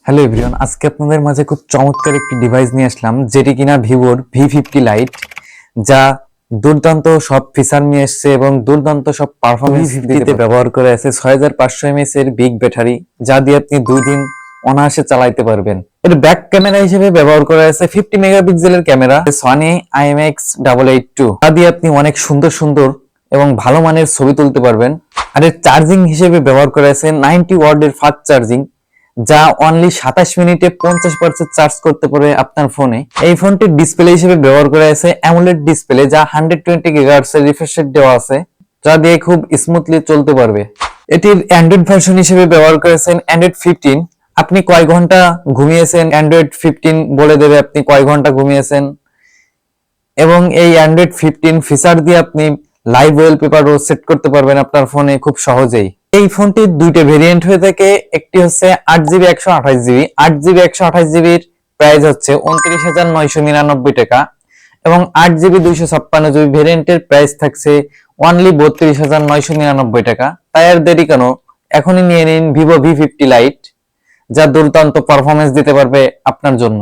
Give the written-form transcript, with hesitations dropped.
Hello everyone, আজকে আপনাদের মাঝে খুব চমৎকার একটি ডিভাইস নিয়ে আসলাম, যেটি কিনা ভিভোর V50 লাইট, যা দুর্দান্ত সব ফিচার নিয়ে এসেছে এবং দুর্দান্ত সব পারফরমেন্স দিতে ব্যবহার করে আছে 6500 mAh এর বিগ ব্যাটারি, যা দিয়ে আপনি 2 দিন অনায়াসে চালাইতে পারবেন। এর ব্যাক ক্যামেরা হিসেবে ব্যবহার করা আছে 50 মেগাপিক্সেলের ক্যামেরা সনি IMX882, যা দিয়ে আপনি অনেক সুন্দর সুন্দর এবং ভালো মানের ছবি তুলতে পারবেন। আর এর চার্জিং হিসেবে ব্যবহার করা আছে 90 ওয়াটের ফাস্ট চার্জিং, যা অনলি 27 মিনিটে 50% চার্জ করতে পারে আপনার ফোনে। এই ফোনটির ডিসপ্লে হিসেবে ব্যবহার করা আছে অ্যামোলেড ডিসপ্লে, যা 120 GHz এর রিফ্রেশ রেট দেওয়া আছে, যা দিয়ে খুব স্মুথলি চলতে পারবে। এটির অ্যান্ড্রয়েড ভার্সন হিসেবে ব্যবহার করেছেন অ্যান্ড্রয়েড 15। আপনি কয় ঘন্টা ঘুমিয়েছেন অ্যান্ড্রয়েড 15 বলে দেবে আপনি কয় ঘন্টা ঘুমিয়েছেন। এবং এই অ্যান্ড্রয়েড 15 ফিচার দিয়ে আপনি লাইভ ওয়ালপেপারও সেট করতে পারবেন আপনার ফোনে খুব সহজেই। এই ফোনটির দুইটা ভেরিয়েন্ট হয়ে থাকে, একটি হচ্ছে 8GB 128GB। 8GB 128GB এর প্রাইস হচ্ছে 29,999 টাকা এবং 8GB 256GB ভেরিয়েন্টের প্রাইস থাকছে অনলি 32,999 টাকা। তাই আর দেরি কেন, এখনই নিয়ে নিন ভিভো V50 লাইট, যা দুর্দান্ত পারফরমেন্স দিতে পারবে আপনার জন্য।